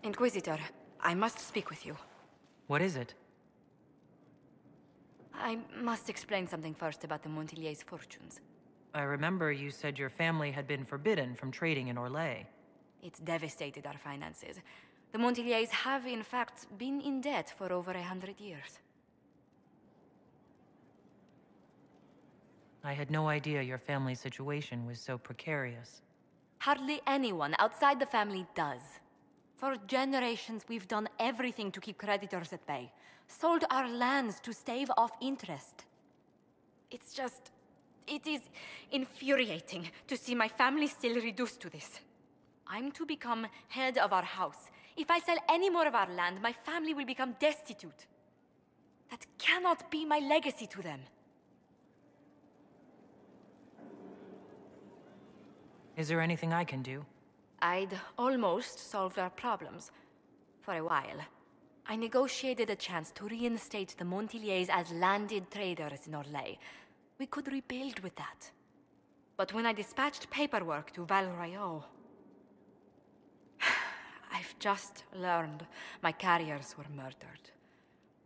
Inquisitor, I must speak with you. What is it? I must explain something first about the Montilier's fortunes. I remember you said your family had been forbidden from trading in Orlais. It's devastated our finances. The Montiliers have, in fact, been in debt for over 100 years. I had no idea your family's situation was so precarious. Hardly anyone outside the family does. For generations, we've done everything to keep creditors at bay. Sold our lands to stave off interest. It's just... it is infuriating to see my family still reduced to this. I'm to become head of our house. If I sell any more of our land, my family will become destitute. That cannot be my legacy to them. Is there anything I can do? I'd almost solved our problems. For a while. I negotiated a chance to reinstate the Montiliers as landed traders in Orlais. We could rebuild with that. But when I dispatched paperwork to Val Royeaux... I've just learned my carriers were murdered.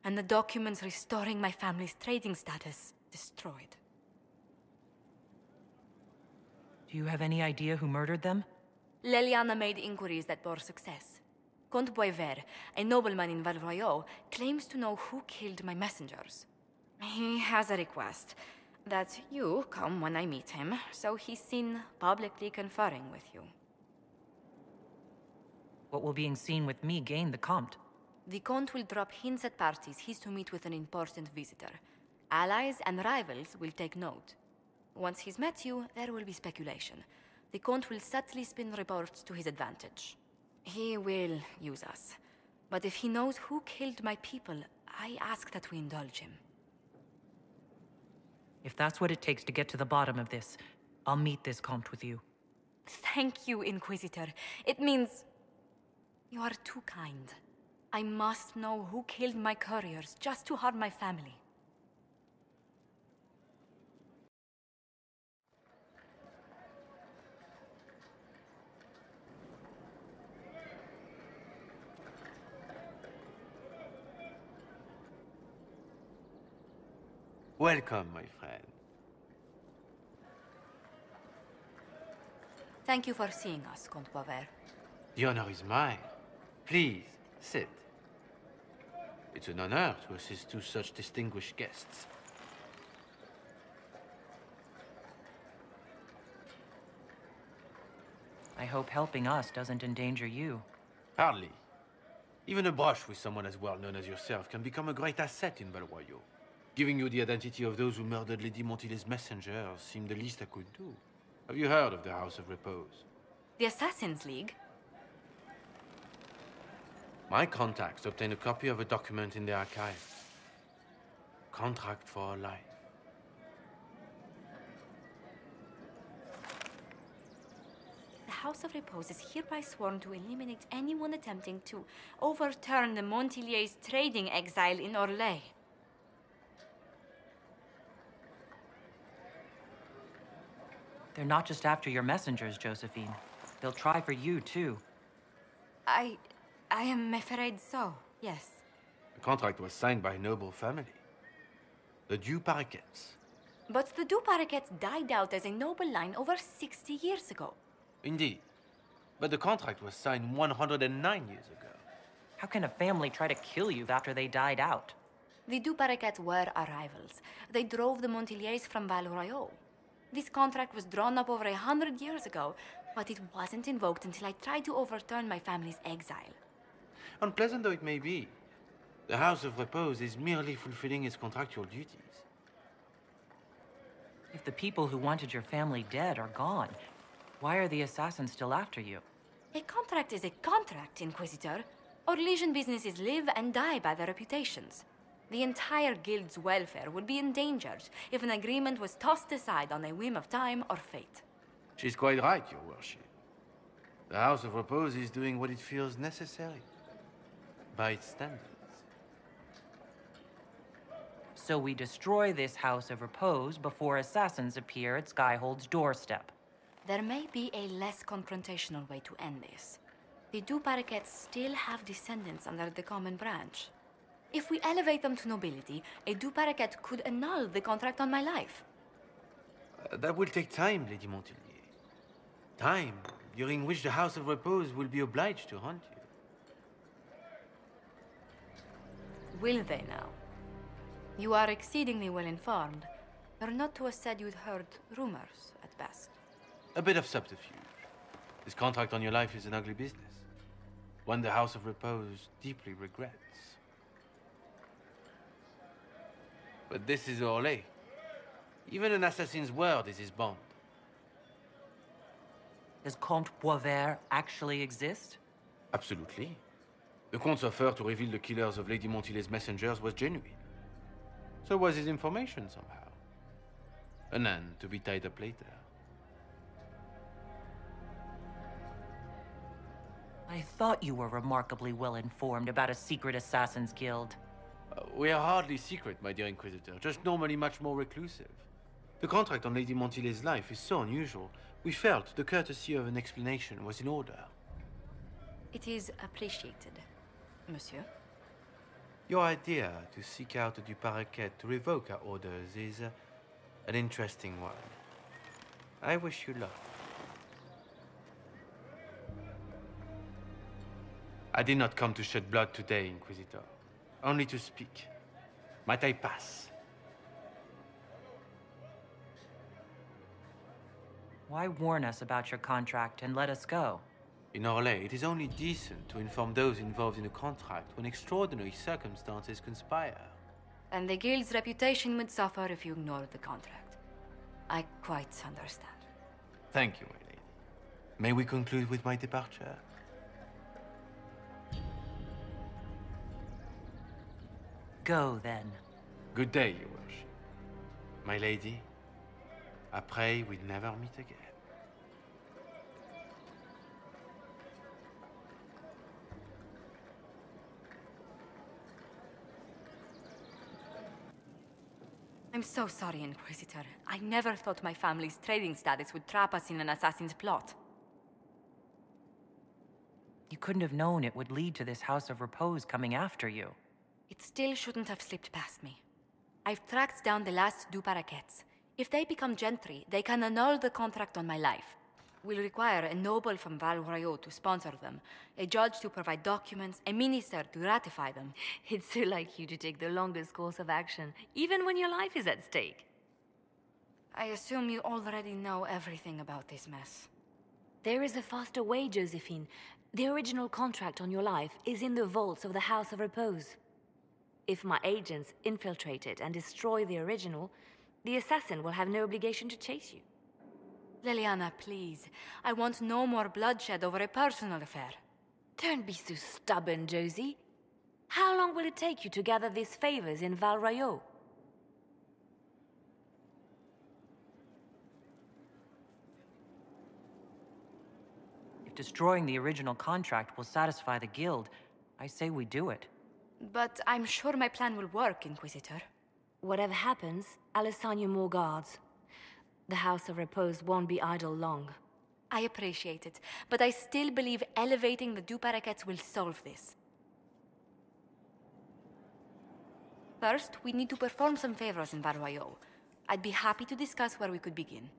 And the documents restoring my family's trading status destroyed. Do you have any idea who murdered them? Leliana made inquiries that bore success. Comte Boisvert, a nobleman in Val Royeaux, claims to know who killed my messengers. He has a request that you come when I meet him, so he's seen publicly conferring with you. What will being seen with me gain the Comte? The Comte will drop hints at parties he's to meet with an important visitor. Allies and rivals will take note. Once he's met you, there will be speculation. The Comte will subtly spin reports to his advantage. He will use us. But if he knows who killed my people, I ask that we indulge him. If that's what it takes to get to the bottom of this, I'll meet this Comte with you. Thank you, Inquisitor. It means... you are too kind. I must know who killed my couriers just to harm my family. Welcome, my friend. Thank you for seeing us, Comte Boisvert. The honor is mine. Please, sit. It's an honor to assist two such distinguished guests. I hope helping us doesn't endanger you. Hardly. Even a brush with someone as well known as yourself can become a great asset in Val Royeaux. Giving you the identity of those who murdered Lady Montilier's messengers seemed the least I could do. Have you heard of the House of Repose? The Assassin's League? My contacts obtained a copy of a document in the archive. Contract for life. The House of Repose is hereby sworn to eliminate anyone attempting to overturn the Montiliers' trading exile in Orlais. They're not just after your messengers, Josephine. They'll try for you, too. I am afraid so, yes. The contract was signed by a noble family. The Duparquets. But the Duparquets died out as a noble line over 60 years ago. Indeed. But the contract was signed 109 years ago. How can a family try to kill you after they died out? The Duparquets were our rivals. They drove the Montiliers from Val Royeaux. This contract was drawn up over 100 years ago, but it wasn't invoked until I tried to overturn my family's exile. Unpleasant though it may be, the House of Repose is merely fulfilling its contractual duties. If the people who wanted your family dead are gone, why are the assassins still after you? A contract is a contract, Inquisitor. Orlesian businesses live and die by their reputations. The entire guild's welfare would be endangered if an agreement was tossed aside on a whim of time or fate. She's quite right, Your Worship. The House of Repose is doing what it feels necessary, by its standards. So we destroy this House of Repose before assassins appear at Skyhold's doorstep. There may be a less confrontational way to end this. The du Paraquets still have descendants under the common branch. If we elevate them to nobility, a du Paraquet could annul the contract on my life. That will take time, Lady Montilier. Time during which the House of Repose will be obliged to hunt you. Will they now? You are exceedingly well informed. You're not to have said you'd heard rumors, at best. A bit of subterfuge. This contract on your life is an ugly business. One the House of Repose deeply regrets. But this is Orlais. Even an assassin's word is his bond. Does Comte Boisvert actually exist? Absolutely. The Comte's offer to reveal the killers of Lady Montilier's messengers was genuine. So was his information somehow. An end to be tied up later. I thought you were remarkably well informed about a secret assassin's guild. We are hardly secret, my dear Inquisitor, just normally much more reclusive. The contract on Lady Montilier's life is so unusual, we felt the courtesy of an explanation was in order. It is appreciated, monsieur. Your idea to seek out the du Paraquet to revoke our orders is an interesting one. I wish you luck. I did not come to shed blood today, Inquisitor. Only to speak. Might I pass? Why warn us about your contract and let us go? In Orlais, it is only decent to inform those involved in a contract when extraordinary circumstances conspire. And the guild's reputation would suffer if you ignored the contract. I quite understand. Thank you, my lady. May we conclude with my departure? Go, then. Good day, Your Worship. My lady, I pray we never meet again. I'm so sorry, Inquisitor. I never thought my family's trading status would trap us in an assassin's plot. You couldn't have known it would lead to this House of Repose coming after you. It still shouldn't have slipped past me. I've tracked down the last du Paraquets. If they become gentry, they can annul the contract on my life. We'll require a noble from Val Royaux to sponsor them, a judge to provide documents, a minister to ratify them. It's so like you to take the longest course of action, even when your life is at stake. I assume you already know everything about this mess. There is a faster way, Josephine. The original contract on your life is in the vaults of the House of Repose. If my agents infiltrate it and destroy the original, the assassin will have no obligation to chase you. Liliana, please. I want no more bloodshed over a personal affair. Don't be so stubborn, Josie. How long will it take you to gather these favors in Val Royaux? If destroying the original contract will satisfy the guild, I say we do it. But I'm sure my plan will work, Inquisitor. Whatever happens, I'll assign you more guards. The House of Repose won't be idle long. I appreciate it, but I still believe elevating the du Paraquets will solve this. First, we need to perform some favors in Val Royaux. I'd be happy to discuss where we could begin.